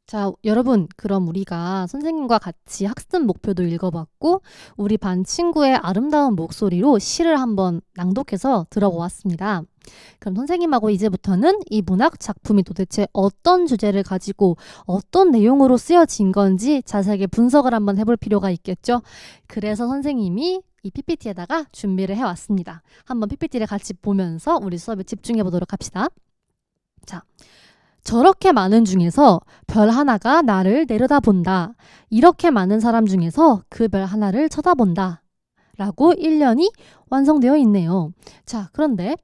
자, 여러분, 그럼 우리가 선생님과 같이 학습 목표도 읽어봤고, 우리 반 친구의 아름다운 목소리로 시를 한번 낭독해서 들어보았습니다. 그럼 선생님하고 이제부터는 이 문학 작품이 도대체 어떤 주제를 가지고 어떤 내용으로 쓰여진 건지 자세하게 분석을 한번 해볼 필요가 있겠죠? 그래서 선생님이 이 PPT에다가 준비를 해왔습니다. 한번 PPT를 같이 보면서 우리 수업에 집중해 보도록 합시다. 자. 저렇게 많은 중에서 별 하나가 나를 내려다본다. 이렇게 많은 사람 중에서 그 별 하나를 쳐다본다. 라고 1년이 완성되어 있네요. 자, 그런데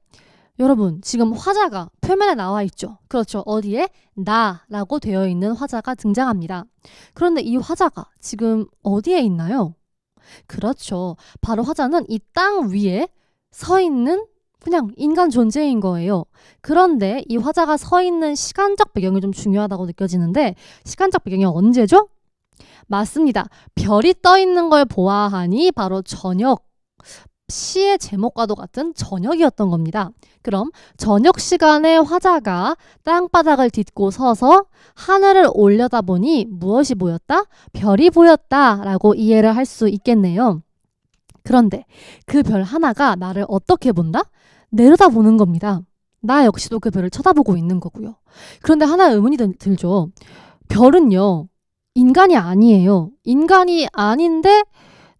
여러분 지금 화자가 표면에 나와 있죠. 그렇죠. 어디에? 나라고 되어 있는 화자가 등장합니다. 그런데 이 화자가 지금 어디에 있나요? 그렇죠. 바로 화자는 이 땅 위에 서 있는 그냥 인간 존재인 거예요. 그런데 이 화자가 서 있는 시간적 배경이 좀 중요하다고 느껴지는데 시간적 배경이 언제죠? 맞습니다. 별이 떠 있는 걸 보아하니 바로 저녁, 시의 제목과도 같은 저녁이었던 겁니다. 그럼 저녁 시간에 화자가 땅바닥을 딛고 서서 하늘을 올려다보니 무엇이 보였다? 별이 보였다라고 이해를 할 수 있겠네요. 그런데 그 별 하나가 나를 어떻게 본다? 내려다보는 겁니다. 나 역시도 그 별을 쳐다보고 있는 거고요. 그런데 하나 의문이 들죠. 별은요, 인간이 아니에요. 인간이 아닌데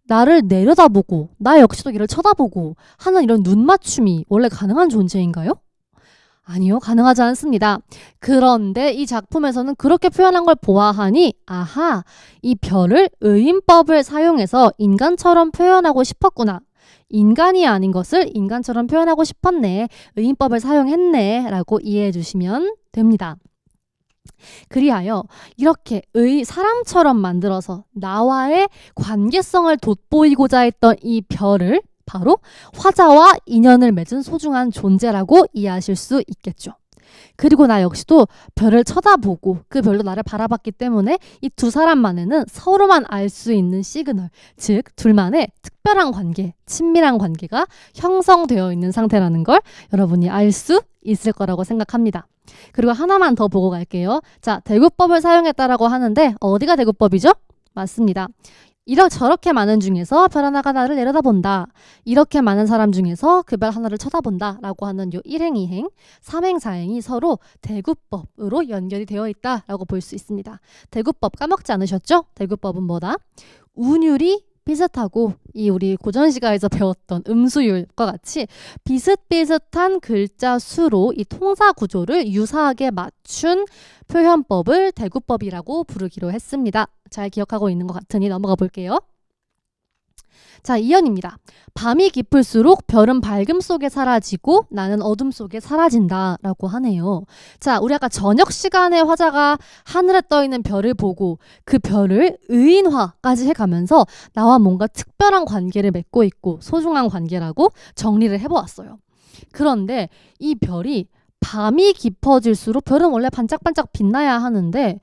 나를 내려다보고 나 역시도 얘를 쳐다보고 하는 이런 눈맞춤이 원래 가능한 존재인가요? 아니요, 가능하지 않습니다. 그런데 이 작품에서는 그렇게 표현한 걸 보아하니 아하, 이 별을 의인법을 사용해서 인간처럼 표현하고 싶었구나. 인간이 아닌 것을 인간처럼 표현하고 싶었네. 의인법을 사용했네. 라고 이해해 주시면 됩니다. 그리하여 이렇게 사람처럼 만들어서 나와의 관계성을 돋보이고자 했던 이 별을 바로 화자와 인연을 맺은 소중한 존재라고 이해하실 수 있겠죠. 그리고 나 역시도 별을 쳐다보고 그 별도 나를 바라봤기 때문에 이 두 사람만에는 서로만 알 수 있는 시그널, 즉 둘만의 특별한 관계, 친밀한 관계가 형성되어 있는 상태라는 걸 여러분이 알 수 있을 거라고 생각합니다. 그리고 하나만 더 보고 갈게요. 자, 대구법을 사용했다라고 하는데 어디가 대구법이죠? 맞습니다. 저렇게 많은 중에서 별 하나가 나를 내려다본다. 이렇게 많은 사람 중에서 그 별 하나를 쳐다본다. 라고 하는 요 1행, 2행, 3행, 4행이 서로 대구법으로 연결이 되어 있다라고 볼 수 있습니다. 대구법 까먹지 않으셨죠? 대구법은 뭐다? 운율이 비슷하고 이 우리 고전시가에서 배웠던 음수율과 같이 비슷비슷한 글자 수로 이 통사 구조를 유사하게 맞춘 표현법을 대구법이라고 부르기로 했습니다. 잘 기억하고 있는 것 같으니 넘어가 볼게요. 자, 2연입니다. 밤이 깊을수록 별은 밝음 속에 사라지고 나는 어둠 속에 사라진다 라고 하네요. 자, 우리 아까 저녁 시간에 화자가 하늘에 떠있는 별을 보고 그 별을 의인화까지 해가면서 나와 뭔가 특별한 관계를 맺고 있고 소중한 관계라고 정리를 해보았어요. 그런데 이 별이 밤이 깊어질수록 별은 원래 반짝반짝 빛나야 하는데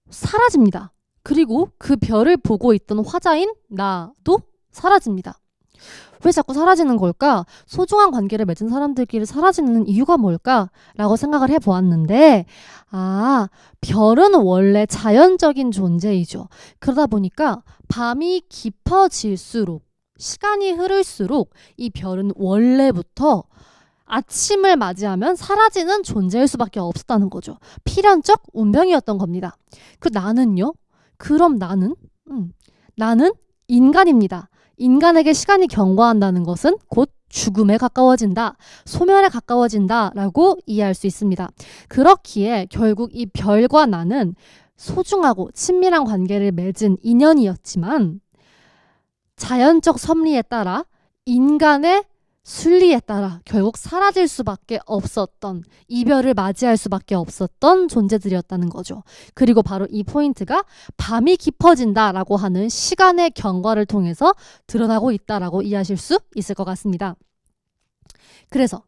사라집니다. 그리고 그 별을 보고 있던 화자인 나도 사라집니다. 왜 자꾸 사라지는 걸까? 소중한 관계를 맺은 사람들끼리 사라지는 이유가 뭘까? 라고 생각을 해보았는데 별은 원래 자연적인 존재이죠. 그러다 보니까 밤이 깊어질수록 시간이 흐를수록 이 별은 원래부터 아침을 맞이하면 사라지는 존재일 수밖에 없었다는 거죠. 필연적 운명이었던 겁니다. 나는요? 그럼 나는 인간입니다. 인간에게 시간이 경과한다는 것은 곧 죽음에 가까워진다, 소멸에 가까워진다 라고 이해할 수 있습니다. 그렇기에 결국 이 별과 나는 소중하고 친밀한 관계를 맺은 인연이었지만 자연적 섭리에 따라 인간의 순리에 따라 결국 사라질 수밖에 없었던, 이별을 맞이할 수밖에 없었던 존재들이었다는 거죠. 그리고 바로 이 포인트가 밤이 깊어진다라고 하는 시간의 경과를 통해서 드러나고 있다라고 이해하실 수 있을 것 같습니다. 그래서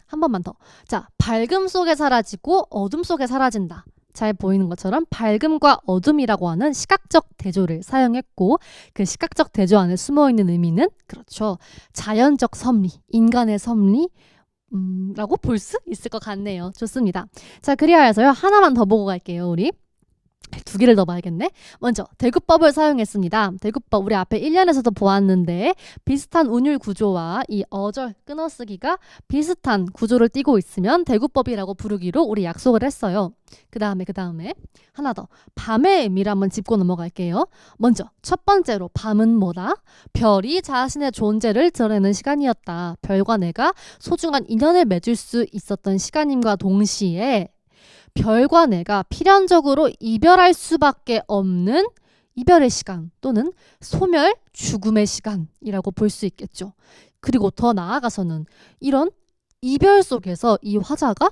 한 번만 더. 자, 밝음 속에 사라지고 어둠 속에 사라진다. 잘 보이는 것처럼 밝음과 어둠이라고 하는 시각적 대조를 사용했고 그 시각적 대조 안에 숨어있는 의미는 그렇죠. 자연적 섭리, 인간의 섭리 라고 볼 수 있을 것 같네요. 좋습니다. 자, 그리하여서요. 하나만 더 보고 갈게요. 우리 두 개를 더 봐야겠네. 먼저 대구법을 사용했습니다. 대구법 우리 앞에 1년에서도 보았는데 비슷한 운율 구조와 이 어절 끊어쓰기가 비슷한 구조를 띠고 있으면 대구법이라고 부르기로 우리 약속을 했어요. 그 다음에 하나 더 밤의 의미를 한번 짚고 넘어갈게요. 먼저 첫 번째로 밤은 뭐다? 별이 자신의 존재를 드러내는 시간이었다. 별과 내가 소중한 인연을 맺을 수 있었던 시간임과 동시에 별과 내가 필연적으로 이별할 수밖에 없는 이별의 시간 또는 소멸, 죽음의 시간이라고 볼 수 있겠죠. 그리고 더 나아가서는 이런 이별 속에서 이 화자가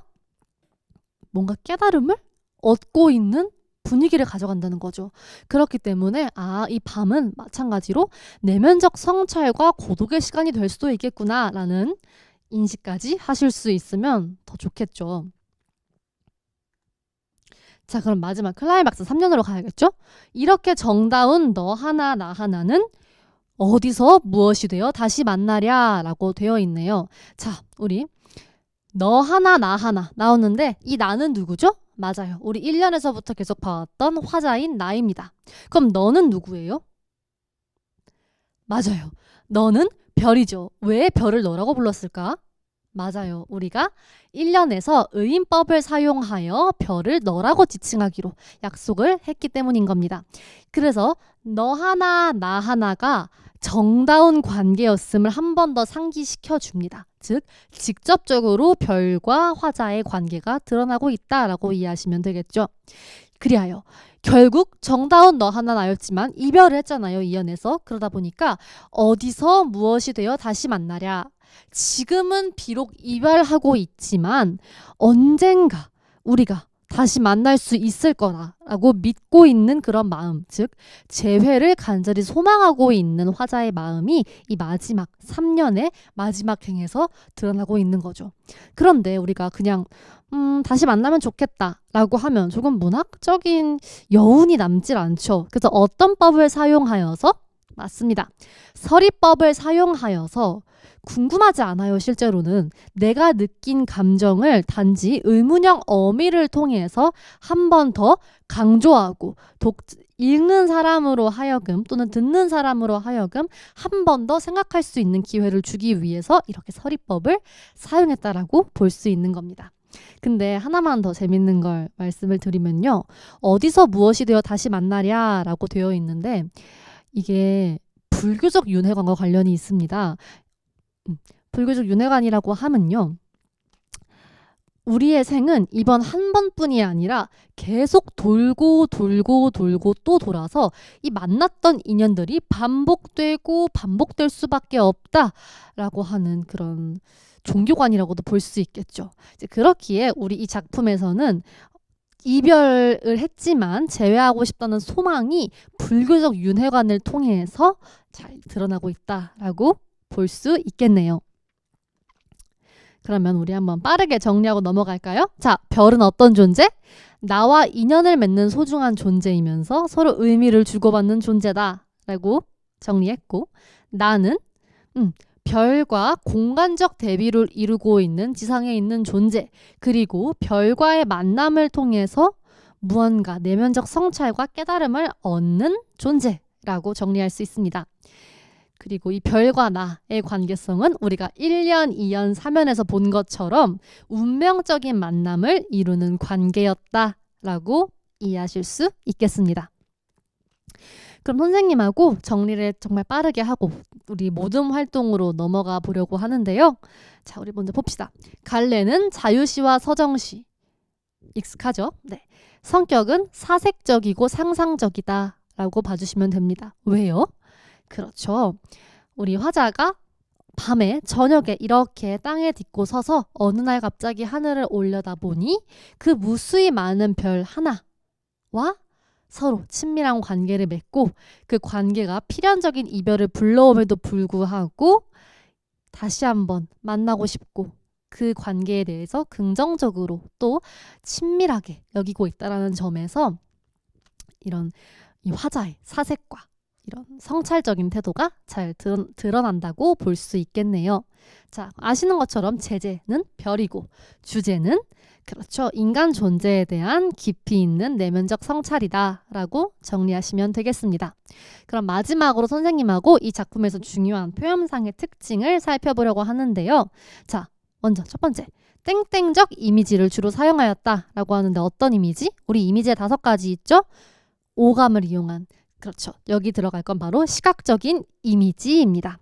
뭔가 깨달음을 얻고 있는 분위기를 가져간다는 거죠. 그렇기 때문에 이 밤은 마찬가지로 내면적 성찰과 고독의 시간이 될 수도 있겠구나라는 인식까지 하실 수 있으면 더 좋겠죠. 자, 그럼 마지막 클라이막스 3년으로 가야겠죠? 이렇게 정다운 너 하나 나 하나는 어디서 무엇이 되어 다시 만나랴 라고 되어 있네요. 자, 우리 너 하나 나 하나 나오는데 이 나는 누구죠? 맞아요. 우리 1년에서부터 계속 봐왔던 화자인 나입니다. 그럼 너는 누구예요? 맞아요. 너는 별이죠. 왜 별을 너라고 불렀을까? 맞아요. 우리가 1년에서 의인법을 사용하여 별을 너라고 지칭하기로 약속을 했기 때문인 겁니다. 그래서 너 하나 나 하나가 정다운 관계였음을 한 번 더 상기시켜 줍니다. 즉 직접적으로 별과 화자의 관계가 드러나고 있다라고 이해하시면 되겠죠. 그리하여 결국 정다운 너 하나 나였지만 이별을 했잖아요. 이 연에서. 그러다 보니까 어디서 무엇이 되어 다시 만나랴. 지금은 비록 이별하고 있지만 언젠가 우리가 다시 만날 수 있을 거라고 믿고 있는 그런 마음, 즉 재회를 간절히 소망하고 있는 화자의 마음이 이 마지막 3년의 마지막 행에서 드러나고 있는 거죠. 그런데 우리가 그냥 다시 만나면 좋겠다라고 하면 조금 문학적인 여운이 남질 않죠. 그래서 어떤 법을 사용하여서? 맞습니다. 서리법을 사용하여서 궁금하지 않아요. 실제로는 내가 느낀 감정을 단지 의문형 어미를 통해서 한 번 더 강조하고 읽는 사람으로 하여금 또는 듣는 사람으로 하여금 한 번 더 생각할 수 있는 기회를 주기 위해서 이렇게 서리법을 사용했다라고 볼 수 있는 겁니다. 근데 하나만 더 재밌는 걸 말씀을 드리면요. 어디서 무엇이 되어 다시 만나랴 라고 되어 있는데 이게 불교적 윤회관과 관련이 있습니다. 불교적 윤회관이라고 하면요. 우리의 생은 이번 한 번뿐이 아니라 계속 돌고 또 돌아서 이 만났던 인연들이 반복되고 반복될 수밖에 없다라고 하는 그런 종교관이라고도 볼 수 있겠죠. 이제 그렇기에 우리 이 작품에서는 이별을 했지만 재회하고 싶다는 소망이 불교적 윤회관을 통해서 잘 드러나고 있다라고 볼 수 있겠네요. 그러면 우리 한번 빠르게 정리하고 넘어갈까요? 자, 별은 어떤 존재? 나와 인연을 맺는 소중한 존재이면서 서로 의미를 주고받는 존재다 라고 정리했고, 나는 별과 공간적 대비를 이루고 있는 지상에 있는 존재, 그리고 별과의 만남을 통해서 무언가 내면적 성찰과 깨달음을 얻는 존재라고 정리할 수 있습니다. 그리고 이 별과 나의 관계성은 우리가 1년, 2년, 3년에서 본 것처럼 운명적인 만남을 이루는 관계였다라고 이해하실 수 있겠습니다. 그럼 선생님하고 정리를 정말 빠르게 하고 우리 모듬 활동으로 넘어가 보려고 하는데요. 자, 우리 먼저 봅시다. 갈래는 자유시와 서정시. 익숙하죠? 네. 성격은 사색적이고 상상적이다 라고 봐주시면 됩니다. 왜요? 그렇죠. 우리 화자가 밤에 저녁에 이렇게 땅에 딛고 서서 어느 날 갑자기 하늘을 올려다보니 그 무수히 많은 별 하나와 서로 친밀한 관계를 맺고 그 관계가 필연적인 이별을 불러옴에도 불구하고 다시 한번 만나고 싶고 그 관계에 대해서 긍정적으로 또 친밀하게 여기고 있다는 점에서 이런 이 화자의 사색과 이런 성찰적인 태도가 잘 드러난다고 볼 수 있겠네요. 자, 아시는 것처럼 제재는 별이고 주제는 그렇죠. 인간 존재에 대한 깊이 있는 내면적 성찰이다라고 정리하시면 되겠습니다. 그럼 마지막으로 선생님하고 이 작품에서 중요한 표현상의 특징을 살펴보려고 하는데요. 자, 먼저 첫 번째. 땡땡적 이미지를 주로 사용하였다라고 하는데 어떤 이미지? 우리 이미지에 5가지 있죠? 오감을 이용한 그렇죠. 여기 들어갈 건 바로 시각적인 이미지입니다.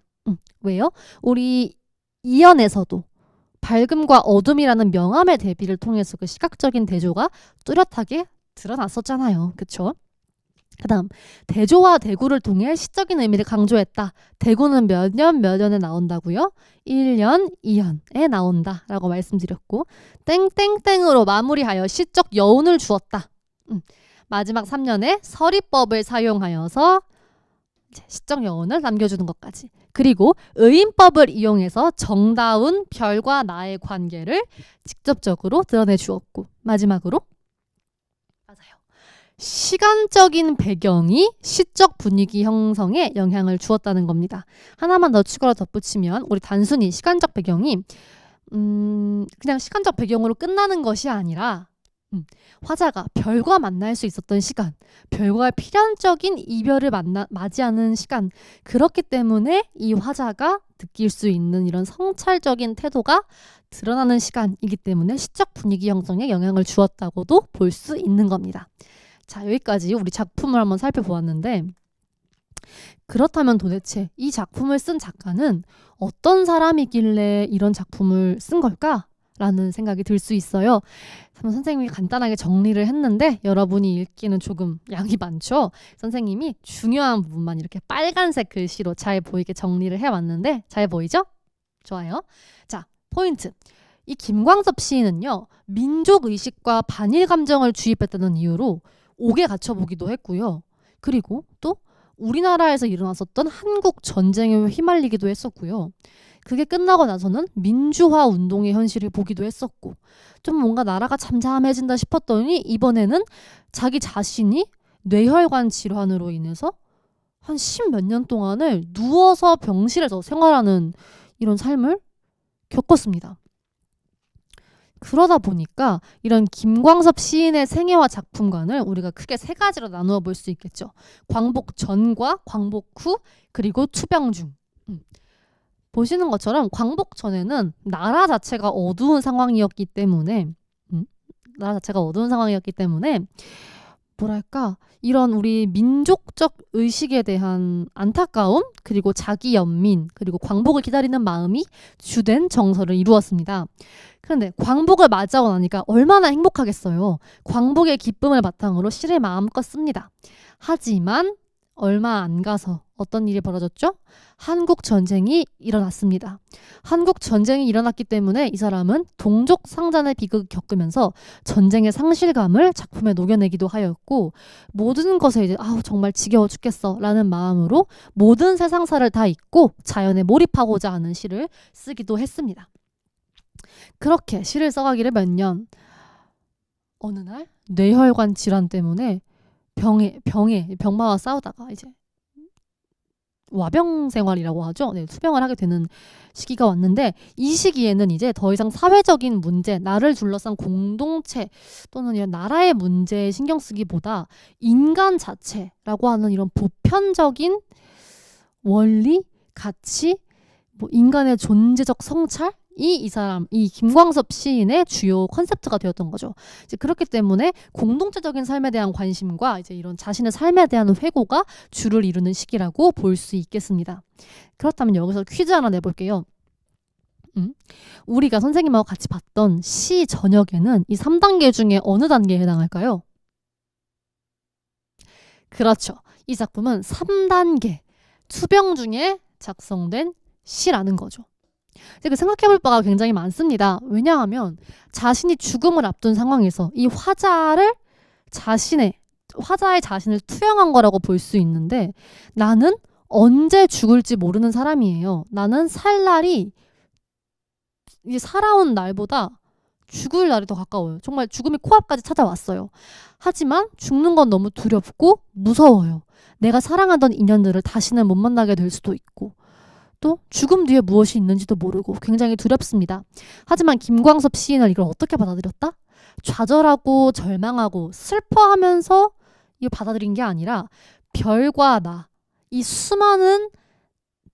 왜요? 우리 이연에서도 밝음과 어둠이라는 명암의 대비를 통해서 그 시각적인 대조가 뚜렷하게 드러났었잖아요. 그쵸? 그 다음 대조와 대구를 통해 시적인 의미를 강조했다. 대구는 몇 년에 나온다고요? 1년, 2년에 나온다라고 말씀드렸고 땡땡땡으로 마무리하여 시적 여운을 주었다. 마지막 3년에 서리법을 사용하여서 시적 여운을 남겨주는 것까지. 그리고 의인법을 이용해서 정다운 별과 나의 관계를 직접적으로 드러내 주었고 마지막으로 맞아요. 시간적인 배경이 시적 분위기 형성에 영향을 주었다는 겁니다. 하나만 더 추가로 덧붙이면 우리 단순히 시간적 배경이 그냥 시간적 배경으로 끝나는 것이 아니라 화자가 별과 만날 수 있었던 시간, 별과의 필연적인 이별을 맞이하는 시간, 그렇기 때문에 이 화자가 느낄 수 있는 이런 성찰적인 태도가 드러나는 시간이기 때문에 시적 분위기 형성에 영향을 주었다고도 볼 수 있는 겁니다. 자, 여기까지 우리 작품을 한번 살펴보았는데 그렇다면 도대체 이 작품을 쓴 작가는 어떤 사람이길래 이런 작품을 쓴 걸까? 라는 생각이 들 수 있어요. 선생님이 간단하게 정리를 했는데 여러분이 읽기는 조금 양이 많죠? 선생님이 중요한 부분만 이렇게 빨간색 글씨로 잘 보이게 정리를 해왔는데 잘 보이죠? 좋아요. 자, 포인트. 이 김광섭 시인은요. 민족의식과 반일 감정을 주입했다는 이유로 옥에 갇혀보기도 했고요. 그리고 또 우리나라에서 일어났었던 한국 전쟁에 휘말리기도 했었고요. 그게 끝나고 나서는 민주화 운동의 현실을 보기도 했었고 좀 뭔가 나라가 잠잠해진다 싶었더니 이번에는 자기 자신이 뇌혈관 질환으로 인해서 한 10몇 년 동안을 누워서 병실에서 생활하는 이런 삶을 겪었습니다. 그러다 보니까 이런 김광섭 시인의 생애와 작품관을 우리가 크게 3가지로 나누어 볼 수 있겠죠. 광복 전과 광복 후 그리고 투병 중. 보시는 것처럼 광복 전에는 나라 자체가 어두운 상황이었기 때문에 뭐랄까 이런 우리 민족적 의식에 대한 안타까움 그리고 자기 연민 그리고 광복을 기다리는 마음이 주된 정서를 이루었습니다. 그런데 광복을 맞이하고 나니까 얼마나 행복하겠어요. 광복의 기쁨을 바탕으로 시를 마음껏 씁니다. 하지만 얼마 안 가서 어떤 일이 벌어졌죠? 한국 전쟁이 일어났습니다. 한국 전쟁이 일어났기 때문에 이 사람은 동족 상잔의 비극을 겪으면서 전쟁의 상실감을 작품에 녹여내기도 하였고 모든 것에 이제 정말 지겨워 죽겠어 라는 마음으로 모든 세상사를 다 잊고 자연에 몰입하고자 하는 시를 쓰기도 했습니다. 그렇게 시를 써가기를 몇 년 어느 날 뇌혈관 질환 때문에 병마와 싸우다가 이제 와병 생활이라고 하죠. 네, 투병을 하게 되는 시기가 왔는데 이 시기에는 이제 더 이상 사회적인 문제, 나를 둘러싼 공동체 또는 이런 나라의 문제에 신경 쓰기보다 인간 자체라고 하는 이런 보편적인 원리, 가치, 인간의 존재적 성찰 이 김광섭 시인의 주요 컨셉트가 되었던 거죠. 이제 그렇기 때문에 공동체적인 삶에 대한 관심과 이제 이런 자신의 삶에 대한 회고가 주를 이루는 시기라고 볼 수 있겠습니다. 그렇다면 여기서 퀴즈 하나 내볼게요. 우리가 선생님하고 같이 봤던 시 전역에는 이 3단계 중에 어느 단계에 해당할까요? 그렇죠. 이 작품은 3단계 투병 중에 작성된 시라는 거죠. 생각해볼 바가 굉장히 많습니다. 왜냐하면 자신이 죽음을 앞둔 상황에서 이 화자의 자신을 투영한 거라고 볼 수 있는데 나는 언제 죽을지 모르는 사람이에요. 나는 살 날이 살아온 날보다 죽을 날이 더 가까워요. 정말 죽음이 코앞까지 찾아왔어요. 하지만 죽는 건 너무 두렵고 무서워요. 내가 사랑하던 인연들을 다시는 못 만나게 될 수도 있고 또 죽음 뒤에 무엇이 있는지도 모르고 굉장히 두렵습니다. 하지만 김광섭 시인은 이걸 어떻게 받아들였다? 좌절하고 절망하고 슬퍼하면서 이걸 받아들인 게 아니라 별과 나, 이 수많은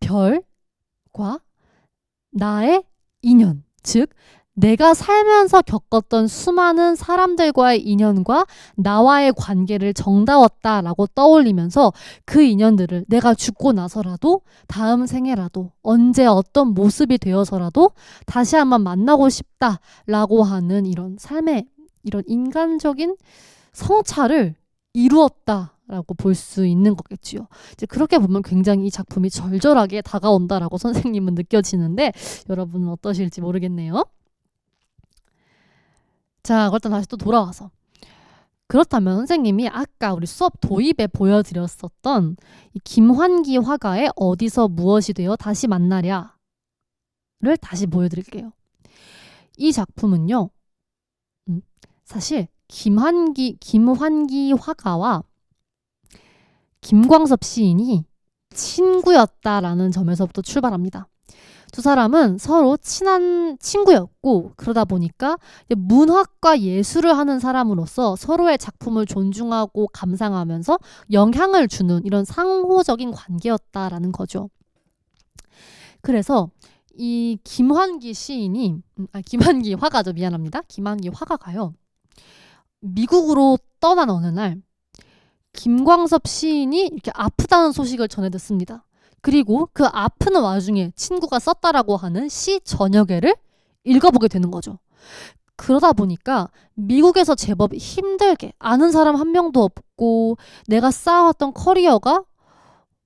별과 나의 인연, 즉 내가 살면서 겪었던 수많은 사람들과의 인연과 나와의 관계를 정다웠다라고 떠올리면서 그 인연들을 내가 죽고 나서라도 다음 생에라도 언제 어떤 모습이 되어서라도 다시 한번 만나고 싶다라고 하는 이런 삶의 이런 인간적인 성찰을 이루었다라고 볼 수 있는 거겠지요. 이제 그렇게 보면 굉장히 이 작품이 절절하게 다가온다라고 선생님은 느껴지는데 여러분은 어떠실지 모르겠네요. 자, 그렇다면 다시 또 돌아와서 그렇다면 선생님이 아까 우리 수업 도입에 보여드렸었던 이 김환기 화가의 어디서 무엇이 되어 다시 만나랴를 다시 보여드릴게요. 이 작품은요. 사실 김환기 화가와 김광섭 시인이 친구였다라는 점에서부터 출발합니다. 두 사람은 서로 친한 친구였고 그러다 보니까 문학과 예술을 하는 사람으로서 서로의 작품을 존중하고 감상하면서 영향을 주는 이런 상호적인 관계였다라는 거죠. 그래서 이 김환기 화가죠. 미안합니다. 김환기 화가가요. 미국으로 떠난 어느 날 김광섭 시인이 이렇게 아프다는 소식을 전해 듣습니다. 그리고 그 아픈 와중에 친구가 썼다라고 하는 시 전역에를 읽어보게 되는 거죠. 그러다 보니까 미국에서 제법 힘들게 아는 사람 한 명도 없고 내가 쌓아왔던 커리어가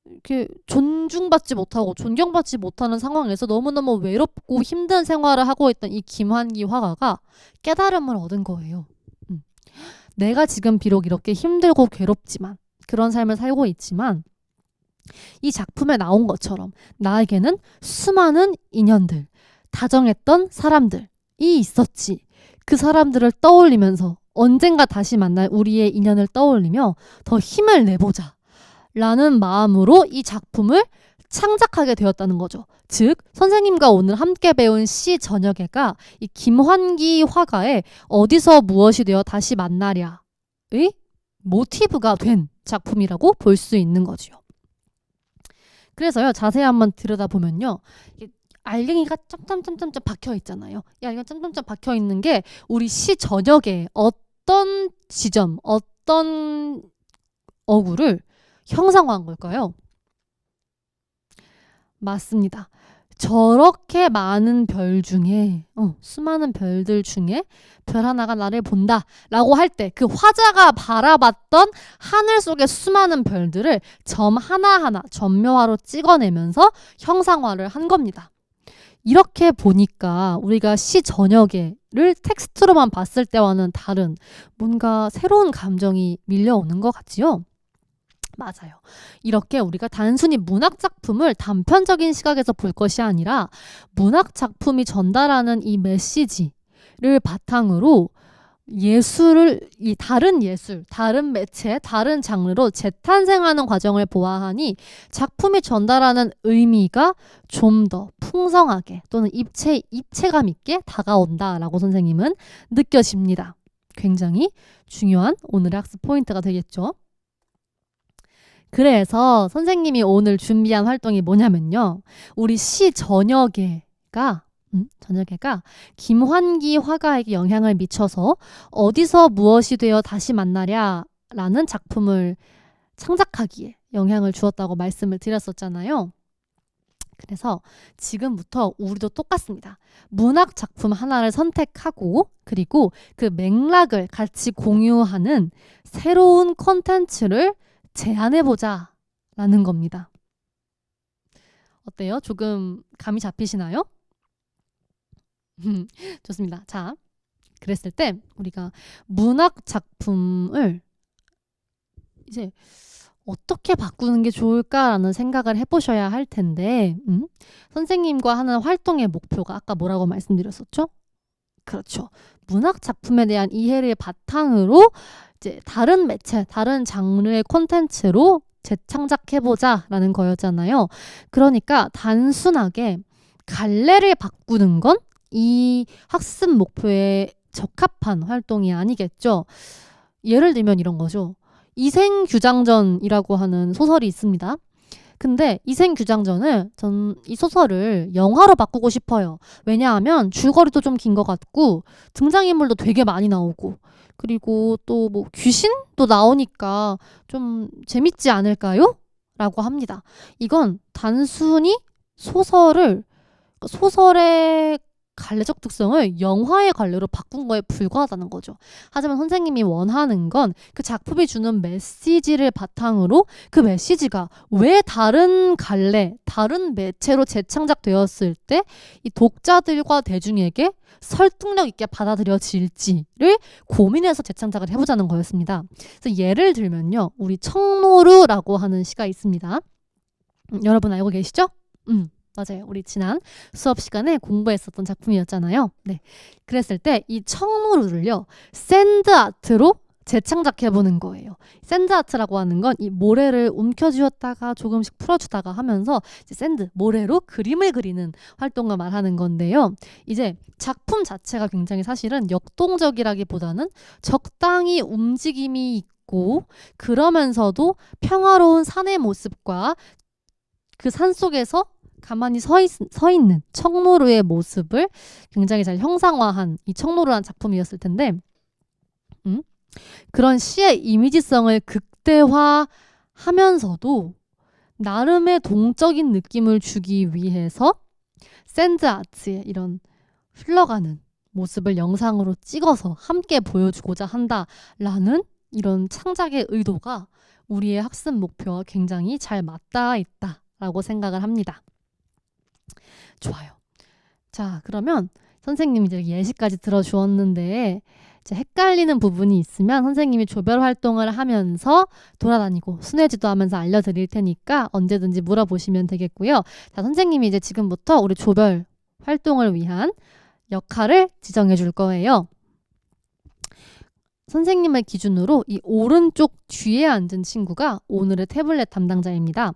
이렇게 존중받지 못하고 존경받지 못하는 상황에서 너무너무 외롭고 힘든 생활을 하고 있던 이 김환기 화가가 깨달음을 얻은 거예요. 내가 지금 비록 이렇게 힘들고 괴롭지만 그런 삶을 살고 있지만 이 작품에 나온 것처럼 나에게는 수많은 인연들, 다정했던 사람들이 있었지. 그 사람들을 떠올리면서 언젠가 다시 만날 우리의 인연을 떠올리며 더 힘을 내보자 라는 마음으로 이 작품을 창작하게 되었다는 거죠. 즉 선생님과 오늘 함께 배운 시 저녁에가 이 김환기 화가의 어디서 무엇이 되어 다시 만나랴의 모티브가 된 작품이라고 볼 수 있는 거죠. 그래서요, 자세히 한번 들여다보면요. 알갱이가 점점점점 박혀 있잖아요. 이거 점점점 박혀 있는 게 우리 시 저녁에 어떤 지점, 어떤 어구를 형상화한 걸까요? 맞습니다. 저렇게 많은 별 중에 수많은 별들 중에 별 하나가 나를 본다 라고 할 때 그 화자가 바라봤던 하늘 속의 수많은 별들을 점 하나하나 점묘화로 찍어내면서 형상화를 한 겁니다. 이렇게 보니까 우리가 시 저녁에를 텍스트로만 봤을 때와는 다른 뭔가 새로운 감정이 밀려오는 것 같지요? 맞아요. 이렇게 우리가 단순히 문학 작품을 단편적인 시각에서 볼 것이 아니라 문학 작품이 전달하는 이 메시지를 바탕으로 다른 예술, 다른 매체, 다른 장르로 재탄생하는 과정을 보아하니 작품이 전달하는 의미가 좀 더 풍성하게 또는 입체감 있게 다가온다라고 선생님은 느껴집니다. 굉장히 중요한 오늘의 학습 포인트가 되겠죠. 그래서 선생님이 오늘 준비한 활동이 뭐냐면요. 우리 시 저녁에가 김환기 화가에게 영향을 미쳐서 어디서 무엇이 되어 다시 만나랴 라는 작품을 창작하기에 영향을 주었다고 말씀을 드렸었잖아요. 그래서 지금부터 우리도 똑같습니다. 문학 작품 하나를 선택하고 그리고 그 맥락을 같이 공유하는 새로운 콘텐츠를 제안해보자 라는 겁니다. 어때요? 조금 감이 잡히시나요? 좋습니다. 자, 그랬을 때 우리가 문학 작품을 이제 어떻게 바꾸는 게 좋을까라는 생각을 해보셔야 할 텐데 선생님과 하는 활동의 목표가 아까 뭐라고 말씀드렸었죠? 그렇죠. 문학 작품에 대한 이해를 바탕으로 이제 다른 매체, 다른 장르의 콘텐츠로 재창작해보자라는 거였잖아요. 그러니까 단순하게 갈래를 바꾸는 건 이 학습 목표에 적합한 활동이 아니겠죠. 예를 들면 이런 거죠. 이생규장전이라고 하는 소설이 있습니다. 근데 이생규장전을 전 이 소설을 영화로 바꾸고 싶어요. 왜냐하면 줄거리도 좀 긴 것 같고 등장인물도 되게 많이 나오고 그리고 또 뭐 귀신도 나오니까 좀 재밌지 않을까요? 라고 합니다. 이건 단순히 소설의 갈래적 특성을 영화의 갈래로 바꾼 거에 불과하다는 거죠. 하지만 선생님이 원하는 건 그 작품이 주는 메시지를 바탕으로 그 메시지가 왜 다른 갈래, 다른 매체로 재창작되었을 때 이 독자들과 대중에게 설득력 있게 받아들여질지를 고민해서 재창작을 해보자는 거였습니다. 그래서 예를 들면요. 우리 청노루라고 하는 시가 있습니다. 여러분 알고 계시죠? 맞아요. 우리 지난 수업 시간에 공부했었던 작품이었잖아요. 네. 그랬을 때 이 청노루를요. 샌드아트로 재창작해보는 거예요. 샌드아트라고 하는 건 이 모래를 움켜쥐었다가 조금씩 풀어주다가 하면서 이제 모래로 그림을 그리는 활동을 말하는 건데요. 이제 작품 자체가 굉장히 사실은 역동적이라기보다는 적당히 움직임이 있고 그러면서도 평화로운 산의 모습과 그 산 속에서 가만히 서 있는 청노루의 모습을 굉장히 잘 형상화한 이 청노루라는 작품이었을 텐데 그런 시의 이미지성을 극대화하면서도 나름의 동적인 느낌을 주기 위해서 샌드아트의 이런 흘러가는 모습을 영상으로 찍어서 함께 보여주고자 한다라는 이런 창작의 의도가 우리의 학습 목표와 굉장히 잘 맞닿아 있다라고 생각을 합니다. 좋아요. 자, 그러면 선생님이 이제 예시까지 들어주었는데 이제 헷갈리는 부분이 있으면 선생님이 조별 활동을 하면서 돌아다니고 순회지도 하면서 알려드릴 테니까 언제든지 물어보시면 되겠고요. 자, 선생님이 이제 지금부터 우리 조별 활동을 위한 역할을 지정해 줄 거예요. 선생님의 기준으로 이 오른쪽 뒤에 앉은 친구가 오늘의 태블릿 담당자입니다.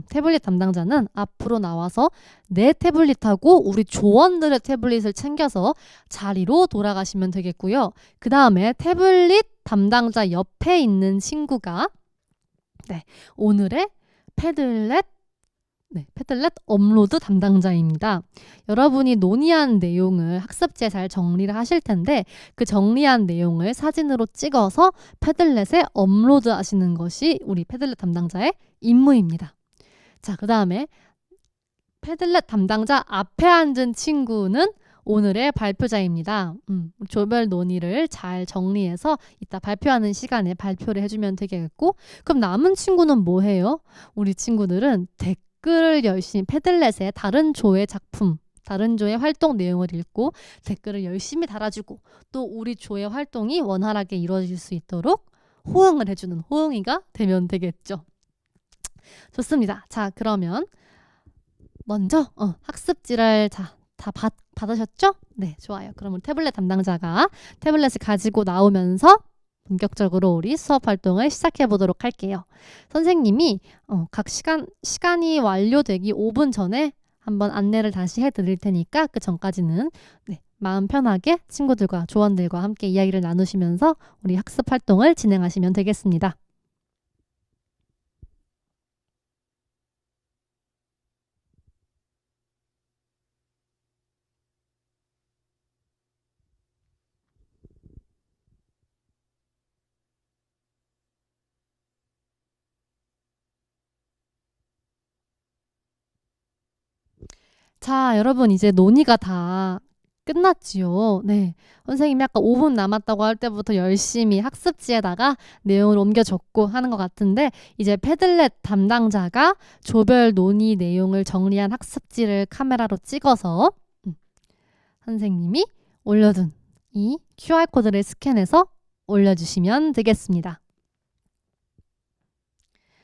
태블릿 담당자는 앞으로 나와서 내 태블릿하고 우리 조원들의 태블릿을 챙겨서 자리로 돌아가시면 되겠고요. 그 다음에 태블릿 담당자 옆에 있는 친구가 오늘의 패들렛 업로드 담당자입니다. 여러분이 논의한 내용을 학습지에 잘 정리를 하실 텐데 그 정리한 내용을 사진으로 찍어서 패들렛에 업로드 하시는 것이 우리 패들렛 담당자의 임무입니다. 자, 그 다음에 패들렛 담당자 앞에 앉은 친구는 오늘의 발표자입니다. 조별 논의를 잘 정리해서 이따 발표하는 시간에 발표를 해주면 되겠고 그럼 남은 친구는 뭐 해요? 우리 친구들은 댓글을 열심히 패들렛의 다른 조의 작품, 다른 조의 활동 내용을 읽고 댓글을 열심히 달아주고 또 우리 조의 활동이 원활하게 이루어질 수 있도록 호응을 해주는 호응이가 되면 되겠죠. 좋습니다. 자, 그러면 먼저 학습지를 다 받으셨죠? 네, 좋아요. 그럼 우리 태블릿 담당자가 태블릿을 가지고 나오면서 본격적으로 우리 수업 활동을 시작해 보도록 할게요. 선생님이 각 시간이 완료되기 5분 전에 한번 안내를 다시 해드릴 테니까 그 전까지는 마음 편하게 친구들과 조원들과 함께 이야기를 나누시면서 우리 학습 활동을 진행하시면 되겠습니다. 자, 여러분 이제 논의가 다 끝났지요. 네. 선생님이 아까 5분 남았다고 할 때부터 열심히 학습지에다가 내용을 옮겨 적고 하는 것 같은데 이제 패들렛 담당자가 조별 논의 내용을 정리한 학습지를 카메라로 찍어서 선생님이 올려둔 이 QR코드를 스캔해서 올려주시면 되겠습니다.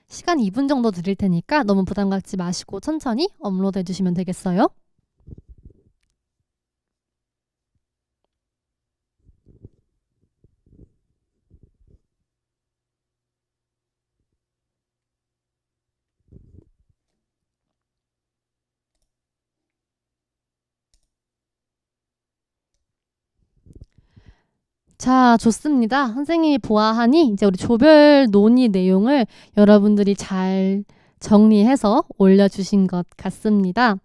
시간 2분 정도 드릴 테니까 너무 부담 갖지 마시고 천천히 업로드 해주시면 되겠어요. 자, 좋습니다. 선생님이 보아하니 이제 우리 조별 논의 내용을 여러분들이 잘 정리해서 올려주신 것 같습니다.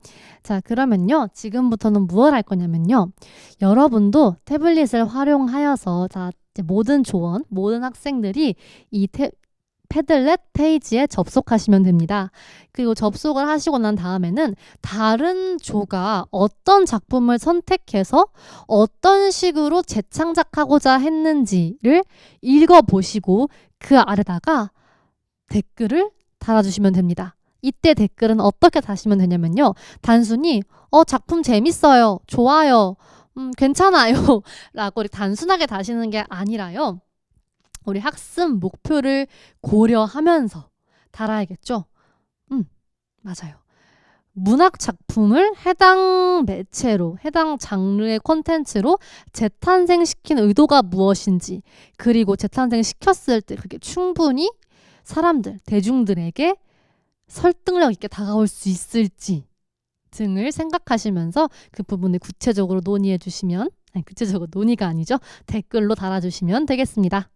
자, 그러면요. 지금부터는 무엇 할 거냐면요. 여러분도 태블릿을 활용하여서 자, 이제 모든 조원, 모든 학생들이 이 패들렛 페이지에 접속하시면 됩니다. 그리고 접속을 하시고 난 다음에는 다른 조가 어떤 작품을 선택해서 어떤 식으로 재창작하고자 했는지를 읽어보시고 그 아래다가 댓글을 달아주시면 됩니다. 이때 댓글은 어떻게 다시면 되냐면요. 단순히 작품 재밌어요. 좋아요. 괜찮아요. 라고 단순하게 다시는 게 아니라요. 우리 학습 목표를 고려하면서 달아야겠죠? 맞아요. 문학 작품을 해당 매체로, 해당 장르의 콘텐츠로 재탄생시킨 의도가 무엇인지, 그리고 재탄생시켰을 때 그게 충분히 사람들, 대중들에게 설득력 있게 다가올 수 있을지 등을 생각하시면서 그 부분을 구체적으로 논의해 주시면, 아니, 구체적으로 논의가 아니죠. 댓글로 달아주시면 되겠습니다.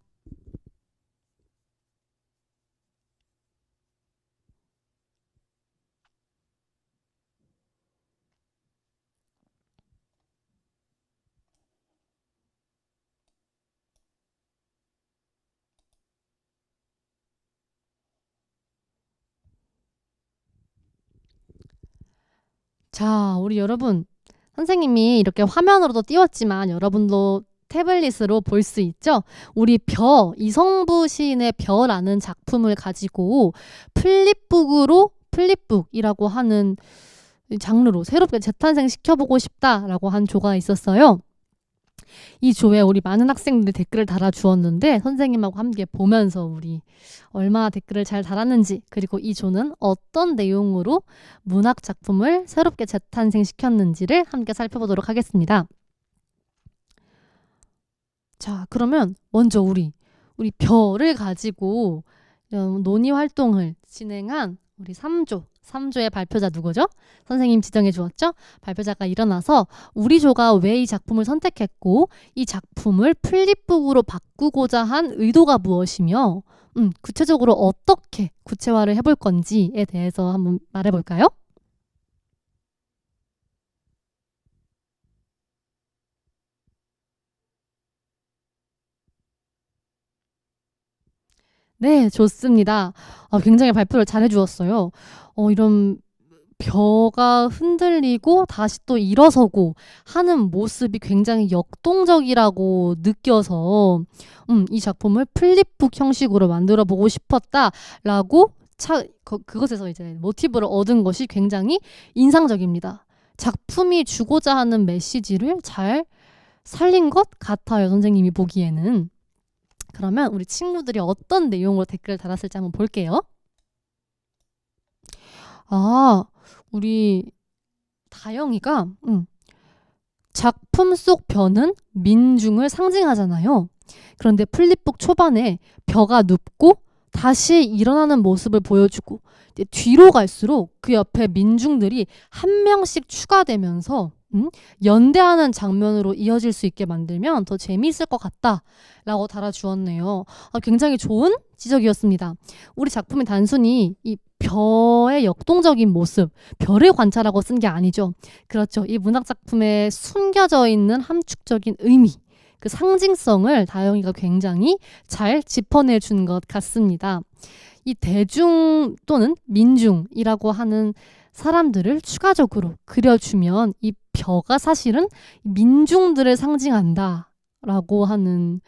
자, 우리 여러분, 선생님이 이렇게 화면으로도 띄웠지만 여러분도 태블릿으로 볼 수 있죠? 우리 이성부 시인의 벼라는 작품을 가지고 플립북이라고 하는 장르로 새롭게 재탄생시켜보고 싶다라고 한 조가 있었어요. 이 조에 우리 많은 학생들이 댓글을 달아주었는데 선생님하고 함께 보면서 우리 얼마나 댓글을 잘 달았는지, 그리고 이 조는 어떤 내용으로 문학 작품을 새롭게 재탄생시켰는지를 함께 살펴보도록 하겠습니다. 자, 그러면 먼저 우리 별을 가지고 논의 활동을 진행한 우리 3조의 발표자 누구죠? 선생님 지정해 주었죠? 발표자가 일어나서 우리 조가 왜 이 작품을 선택했고 이 작품을 플립북으로 바꾸고자 한 의도가 무엇이며 구체적으로 어떻게 구체화를 해볼 건지에 대해서 한번 말해볼까요? 네, 좋습니다. 굉장히 발표를 잘 해주었어요. 이런 벼가 흔들리고 다시 또 일어서고 하는 모습이 굉장히 역동적이라고 느껴서 이 작품을 플립북 형식으로 만들어 보고 싶었다라고 그것에서 이제 모티브를 얻은 것이 굉장히 인상적입니다. 작품이 주고자 하는 메시지를 잘 살린 것 같아요, 선생님이 보기에는. 그러면 우리 친구들이 어떤 내용으로 댓글을 달았을지 한번 볼게요. 우리 다영이가 작품 속 벼는 민중을 상징하잖아요. 그런데 플립북 초반에 벼가 눕고 다시 일어나는 모습을 보여주고 뒤로 갈수록 그 옆에 민중들이 한 명씩 추가되면서 연대하는 장면으로 이어질 수 있게 만들면 더 재미있을 것 같다라고 달아주었네요. 굉장히 좋은 지적이었습니다. 우리 작품이 단순히 이 벼의 역동적인 모습, 벼를 관찰하고 쓴 게 아니죠. 그렇죠. 이 문학작품에 숨겨져 있는 함축적인 의미, 그 상징성을 다영이가 굉장히 잘 짚어내준 것 같습니다. 이 대중 또는 민중이라고 하는 사람들을 추가적으로 그려주면 이 벼가 사실은 민중들을 상징한다라고 하는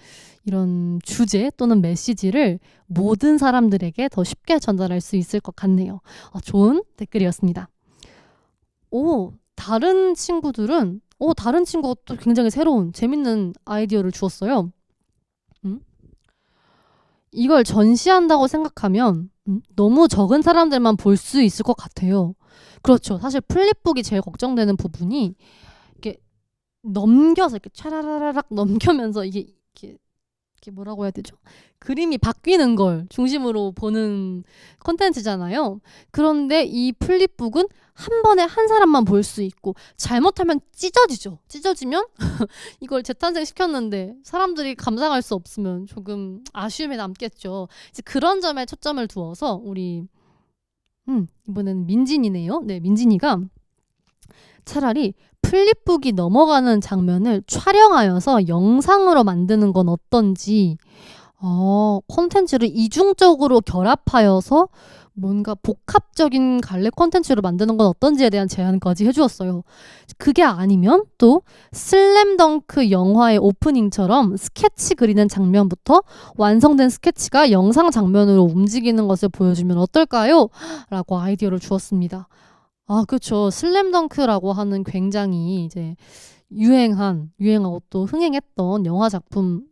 이런 주제 또는 메시지를 모든 사람들에게 더 쉽게 전달할 수 있을 것 같네요. 좋은 댓글이었습니다. 다른 친구들은 다른 친구가 또 굉장히 새로운 재밌는 아이디어를 주었어요. 이걸 전시한다고 생각하면 너무 적은 사람들만 볼 수 있을 것 같아요. 그렇죠. 사실 플립북이 제일 걱정되는 부분이 이렇게 넘겨서 이렇게 차라라락 넘겨면서 이게 이렇게 이렇게 뭐라고 해야 되죠? 그림이 바뀌는 걸 중심으로 보는 콘텐츠잖아요. 그런데 이 플립북은 한 번에 한 사람만 볼 수 있고 잘못하면 찢어지죠. 찢어지면 이걸 재탄생시켰는데 사람들이 감상할 수 없으면 조금 아쉬움이 남겠죠. 이제 그런 점에 초점을 두어서 우리 이번에는 민진이네요. 네, 민진이가 차라리 플립북이 넘어가는 장면을 촬영하여서 영상으로 만드는 건 어떤지 콘텐츠를 이중적으로 결합하여서 뭔가 복합적인 갈래 콘텐츠로 만드는 건 어떤지에 대한 제안까지 해주었어요. 그게 아니면 또 슬램덩크 영화의 오프닝처럼 스케치 그리는 장면부터 완성된 스케치가 영상 장면으로 움직이는 것을 보여주면 어떨까요? 라고 아이디어를 주었습니다. 아, 그렇죠. 슬램덩크라고 하는 굉장히 이제 유행하고 또 흥행했던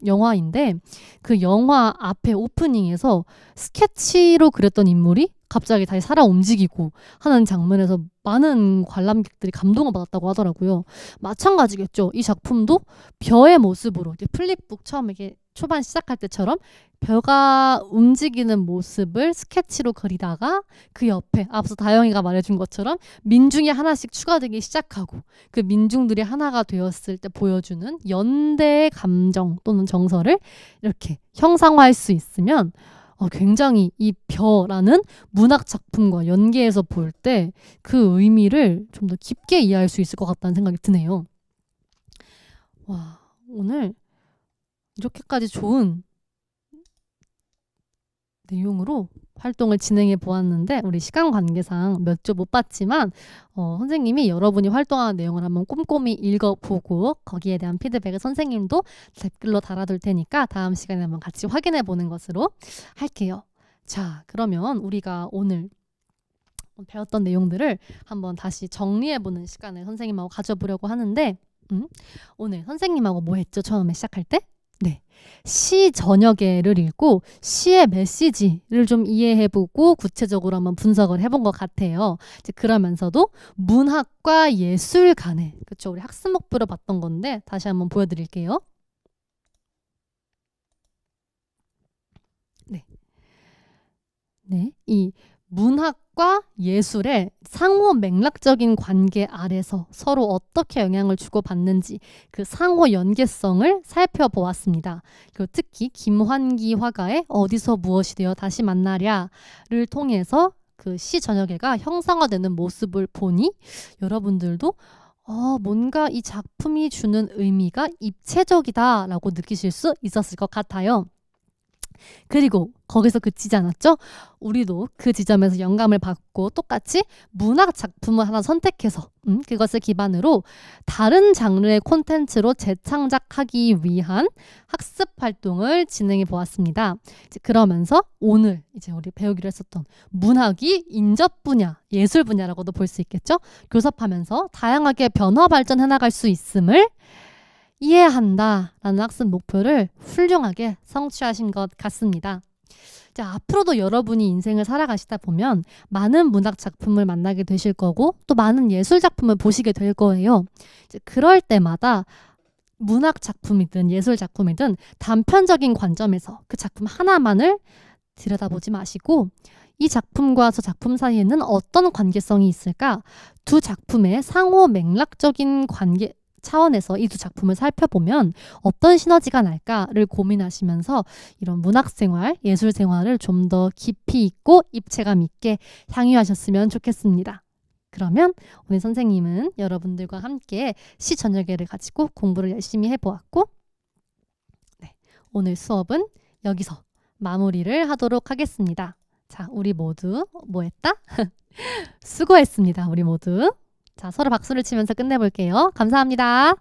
영화인데 그 영화 앞에 오프닝에서 스케치로 그렸던 인물이 갑자기 다시 살아 움직이고 하는 장면에서 많은 관람객들이 감동을 받았다고 하더라고요. 마찬가지겠죠. 이 작품도 벼의 모습으로 이제 플립북 처음 이게 초반 시작할 때처럼 벼가 움직이는 모습을 스케치로 그리다가 그 옆에 앞서 다영이가 말해준 것처럼 민중이 하나씩 추가되기 시작하고 그 민중들이 하나가 되었을 때 보여주는 연대의 감정 또는 정서를 이렇게 형상화할 수 있으면 굉장히 이 벼라는 문학 작품과 연계해서 볼 때 그 의미를 좀 더 깊게 이해할 수 있을 것 같다는 생각이 드네요. 와, 오늘 이렇게까지 좋은 내용으로 활동을 진행해 보았는데 우리 시간 관계상 몇 주 못 봤지만 선생님이 여러분이 활동하는 내용을 한번 꼼꼼히 읽어보고 거기에 대한 피드백을 선생님도 댓글로 달아둘 테니까 다음 시간에 한번 같이 확인해 보는 것으로 할게요. 자, 그러면 우리가 오늘 배웠던 내용들을 한번 다시 정리해보는 시간을 선생님하고 가져보려고 하는데 오늘 선생님하고 뭐 했죠? 처음에 시작할 때? 네, 시 전역에를 읽고 시의 메시지를 좀 이해해보고 구체적으로 한번 분석을 해본 것 같아요. 이제 그러면서도 문학과 예술 간에 그쵸? 우리 학습 목표로 봤던 건데 다시 한번 보여드릴게요. 네, 이 문학과 예술의 상호 맥락적인 관계 아래서 서로 어떻게 영향을 주고받는지 그 상호 연계성을 살펴보았습니다. 그리고 특히 김환기 화가의 어디서 무엇이 되어 다시 만나랴를 통해서 그 시 전역애가 형상화되는 모습을 보니 여러분들도 뭔가 이 작품이 주는 의미가 입체적이다라고 느끼실 수 있었을 것 같아요. 그리고 거기서 그치지 않았죠? 우리도 그 지점에서 영감을 받고 똑같이 문학 작품을 하나 선택해서 그것을 기반으로 다른 장르의 콘텐츠로 재창작하기 위한 학습 활동을 진행해 보았습니다. 이제 그러면서 오늘 이제 우리 배우기로 했었던 문학이 인접 분야, 예술 분야라고도 볼 수 있겠죠? 교섭하면서 다양하게 변화 발전해 나갈 수 있음을 이해한다라는 학습 목표를 훌륭하게 성취하신 것 같습니다. 자, 앞으로도 여러분이 인생을 살아가시다 보면 많은 문학 작품을 만나게 되실 거고 또 많은 예술 작품을 보시게 될 거예요. 이제 그럴 때마다 문학 작품이든 예술 작품이든 단편적인 관점에서 그 작품 하나만을 들여다보지 마시고 이 작품과 저 작품 사이에는 어떤 관계성이 있을까? 두 작품의 상호 맥락적인 관계 차원에서 이 두 작품을 살펴보면 어떤 시너지가 날까를 고민하시면서 이런 문학생활, 예술생활을 좀 더 깊이 있고 입체감 있게 향유하셨으면 좋겠습니다. 그러면 오늘 선생님은 여러분들과 함께 시 전역애를 가지고 공부를 열심히 해보았고 네, 오늘 수업은 여기서 마무리를 하도록 하겠습니다. 자, 우리 모두 뭐 했다? 수고했습니다. 우리 모두. 자, 서로 박수를 치면서 끝내볼게요. 감사합니다.